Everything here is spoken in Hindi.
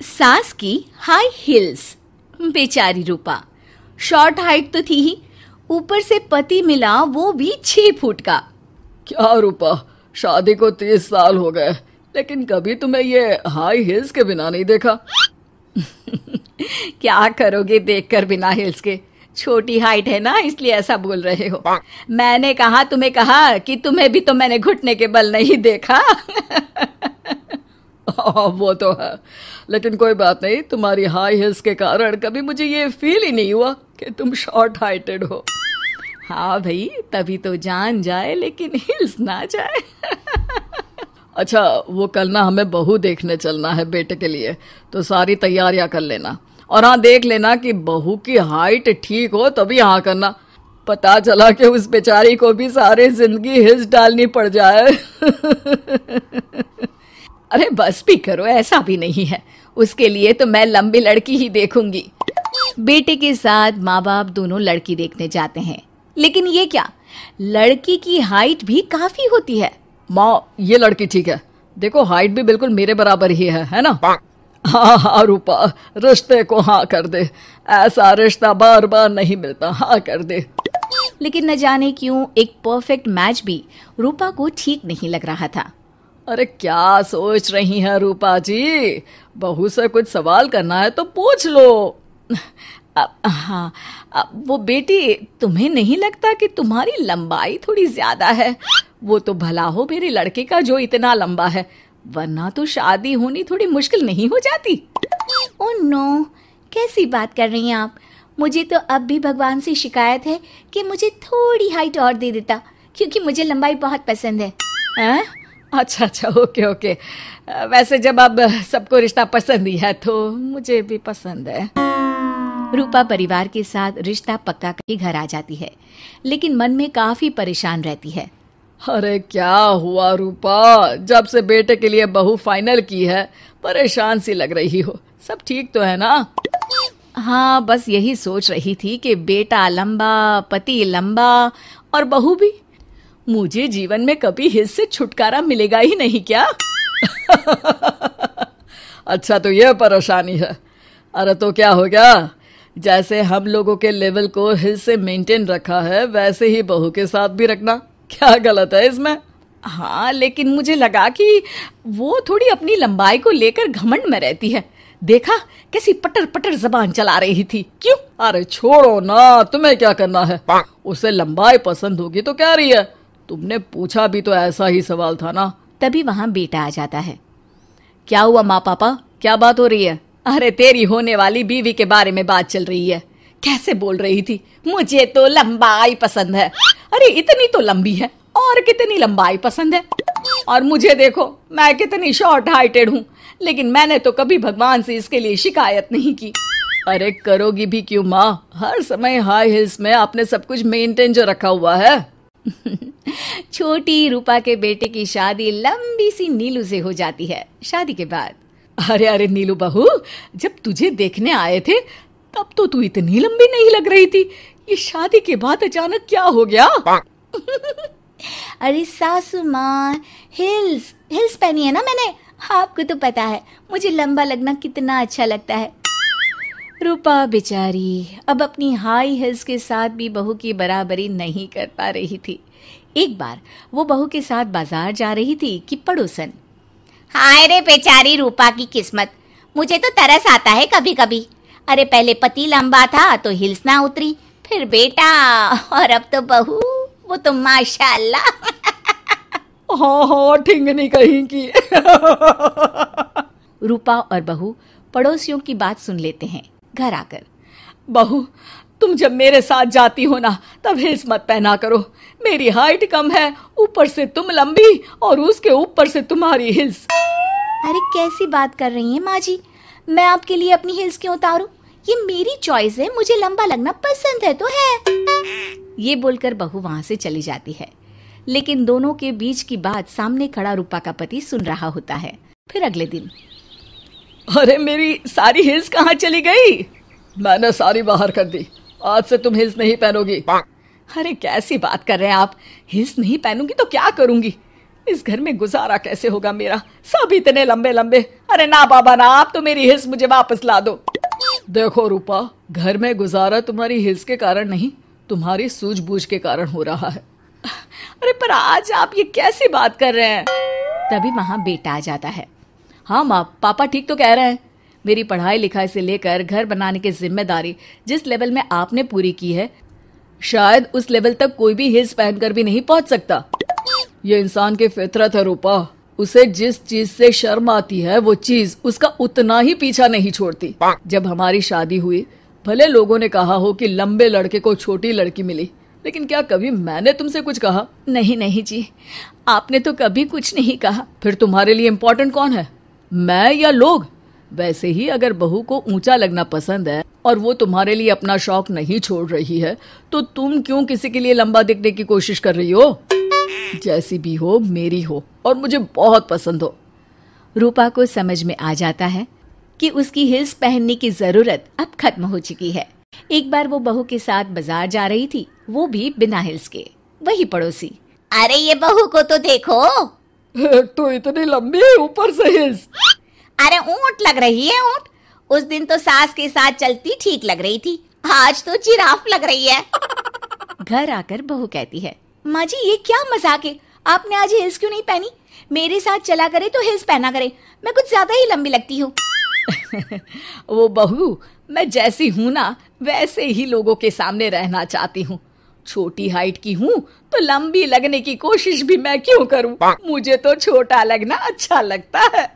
सास की हाई हील्स। बेचारी रूपा, शॉर्ट हाइट तो थी ही, ऊपर से पति मिला वो भी 6 फुट का। क्या रूपा, शादी को 30 साल हो गए, लेकिन कभी तुम्हें ये हाई हील्स के बिना नहीं देखा। क्या करोगे देखकर बिना हील्स के? छोटी हाइट है ना, इसलिए ऐसा बोल रहे हो। मैंने कहा तुम्हें कहा कि तुम्हें भी तो मैंने घुटने के बल नहीं देखा। वो तो है, लेकिन कोई बात नहीं, तुम्हारी हाई हील्स के कारण कभी मुझे ये फील ही नहीं हुआ कि तुम शॉर्ट हाइटेड हो। हाँ भाई, तभी तो जान जाए लेकिन हिल्स ना जाए। अच्छा, वो कल ना हमें बहू देखने चलना है बेटे के लिए, तो सारी तैयारियां कर लेना। और हाँ, देख लेना कि बहू की हाइट ठीक हो तभी हाँ करना। पता चला कि उस बेचारी को भी सारी जिंदगी हिल्स डालनी पड़ जाए। अरे बस भी करो, ऐसा भी नहीं है। उसके लिए तो मैं लंबी लड़की ही देखूंगी। बेटे के साथ माँ बाप दोनों लड़की देखने जाते हैं, लेकिन ये क्या, लड़की की हाइट भी काफी होती है। माँ, ये लड़की ठीक है, देखो हाइट भी बिल्कुल मेरे बराबर ही है ना। हाँ हाँ रूपा, रिश्ते को हाँ कर दे, ऐसा रिश्ता बार बार नहीं मिलता, हाँ कर दे। लेकिन न जाने क्यों एक परफेक्ट मैच भी रूपा को ठीक नहीं लग रहा था। अरे क्या सोच रही हैं रूपा जी, बहू से कुछ सवाल करना है तो पूछ लो। हाँ, वो बेटी, तुम्हें नहीं लगता कि तुम्हारी लंबाई थोड़ी ज्यादा है? वो तो भला हो मेरे लड़के का जो इतना लंबा है, वरना तो शादी होनी थोड़ी मुश्किल नहीं हो जाती। ओह नो, कैसी बात कर रही हैं आप? मुझे तो अब भी भगवान से शिकायत है कि मुझे थोड़ी हाइट और दे देता, क्योंकि मुझे लंबाई बहुत पसंद है। हैं? अच्छा अच्छा, ओके ओके। वैसे जब अब सबको रिश्ता पसंद ही है तो मुझे भी पसंद है। रूपा परिवार के साथ रिश्ता पक्का करके घर आ जाती है, लेकिन मन में काफी परेशान रहती है। अरे क्या हुआ रूपा, जब से बेटे के लिए बहू फाइनल की है परेशान सी लग रही हो, सब ठीक तो है ना? हाँ, बस यही सोच रही थी कि बेटा लंबा, पति लंबा और बहू भी। मुझे जीवन में कभी हिस्से से छुटकारा मिलेगा ही नहीं क्या? अच्छा, तो यह परेशानी है। अरे तो क्या हो गया, जैसे हम लोगों के लेवल को हिल्स से मेंटेन रखा है वैसे ही बहू के साथ भी रखना, क्या गलत है इसमें? हाँ, लेकिन मुझे लगा कि वो थोड़ी अपनी लंबाई को लेकर घमंड में रहती है। देखा कैसी पटर पटर जबान चला रही थी। क्यों? अरे छोड़ो ना, तुम्हें क्या करना है? उसे लंबाई पसंद होगी तो क्या रही है, तुमने पूछा भी तो ऐसा ही सवाल था ना। तभी वहां बेटा आ जाता है। क्या हुआ माँ पापा, क्या बात हो रही है? अरे तेरी होने वाली बीवी के बारे में बात चल रही है। कैसे बोल रही थी, मुझे तो लंबाई पसंद है। अरे इतनी तो लंबी है, और कितनी लंबाई पसंद है? और मुझे देखो, मैं कितनी शॉर्ट हाइटेड हूँ, लेकिन मैंने तो कभी भगवान से इसके लिए शिकायत नहीं की। अरे करोगी भी क्यों माँ, हर समय हाई हिल्स में आपने सब कुछ मेंटेन जो रखा हुआ है। छोटी रूपा के बेटे की शादी लंबी सी नीलू से हो जाती है। शादी के बाद, अरे अरे नीलू बहू, जब तुझे देखने आए थे तब तो तू इतनी लंबी नहीं लग रही थी, ये शादी के बाद अचानक क्या हो गया? अरे सासू माँ, हिल्स हिल्स पहनी है ना मैंने, आपको तो पता है मुझे लंबा लगना कितना अच्छा लगता है। रूपा बेचारी अब अपनी हाई हिल्स के साथ भी बहू की बराबरी नहीं कर पा रही थी। एक बार वो बहू के साथ बाजार जा रही थी कि पड़ोसन, हाय रे बेचारी रूपा की किस्मत, मुझे तो तरस आता है कभी कभी। अरे पहले पति लंबा था तो हिल्स ना उतरी, फिर बेटा, और अब तो बहू, वो तो माशाल्लाह। हाँ हाँ, ठिंगनी कहीं की। रूपा और बहू पड़ोसियों की बात सुन लेते हैं। घर आकर, बहू तुम जब मेरे साथ जाती हो ना तब हिल्स मत पहना करो, मेरी हाइट कम है, ऊपर से तुम लंबी और उसके ऊपर से तुम्हारी हिल्स। अरे कैसी बात कर रही हैं माँ जी, मैं आपके लिए अपनी हिल्स क्यों उतारूं? ये मेरी चॉइस है, मुझे लंबा लगना पसंद है तो है। ये बोलकर बहू वहां से चली जाती है, लेकिन दोनों के बीच की बात सामने खड़ा रूपा का पति सुन रहा होता है। फिर अगले दिन, अरे मेरी सारी हिल्स कहाँ चली गई? मैंने सारी बाहर कर दी, आज से तुम हिल्स नहीं पहनोगी। अरे कैसी बात कर रहे हैं आप, हिल्स नहीं पहनूंगी तो क्या करूंगी? इस घर में गुजारा कैसे होगा मेरा, सब इतने लंबे लंबे। अरे ना बाबा ना, आप तो मेरी हिल्स मुझे वापस ला दो। देखो रूपा, घर में गुजारा तुम्हारी हिल्स के कारण नहीं, तुम्हारी सूझबूझ के कारण हो रहा है। अरे पर आज आप ये कैसी बात कर रहे हैं? तभी वहां बेटा आ जाता है। हाँ माँ, पापा ठीक तो कह रहे हैं। मेरी पढ़ाई लिखाई से लेकर घर बनाने की जिम्मेदारी जिस लेवल में आपने पूरी की है, शायद उस लेवल तक कोई भी हिल्स पहनकर भी नहीं पहुंच सकता। ये इंसान की फितरत है रूपा, उसे जिस चीज से शर्म आती है वो चीज उसका उतना ही पीछा नहीं छोड़ती। जब हमारी शादी हुई, भले लोगों ने कहा हो कि लंबे लड़के को छोटी लड़की मिली, लेकिन क्या कभी मैंने तुमसे कुछ कहा? नहीं नहीं जी, आपने तो कभी कुछ नहीं कहा। फिर तुम्हारे लिए इम्पोर्टेंट कौन है, मैं या लोग? वैसे ही अगर बहू को ऊंचा लगना पसंद है और वो तुम्हारे लिए अपना शौक नहीं छोड़ रही है, तो तुम क्यों किसी के लिए लंबा दिखने की कोशिश कर रही हो? जैसी भी हो, मेरी हो और मुझे बहुत पसंद हो। रूपा को समझ में आ जाता है कि उसकी हिल्स पहनने की जरूरत अब खत्म हो चुकी है। एक बार वो बहू के साथ बाजार जा रही थी, वो भी बिना हिल्स के। वही पड़ोसी, अरे ये बहू को तो देखो, तो इतनी लंबी है, ऊपर से हिल्स। अरे ऊंट लग रही है, ऊंट। उस दिन तो सास के साथ चलती ठीक लग रही थी, आज तो जिराफ लग रही है। घर आकर बहू कहती है, माँ जी ये क्या मजाक है, आपने आज हिल्स क्यों नहीं पहनी? मेरे साथ चला करे तो हिल्स पहना करे, मैं कुछ ज्यादा ही लंबी लगती हूँ। वो बहू, मैं जैसी हूँ ना वैसे ही लोगों के सामने रहना चाहती हूँ। छोटी हाइट की हूँ तो लंबी लगने की कोशिश भी मैं क्यों करूँ? मुझे तो छोटा लगना अच्छा लगता है।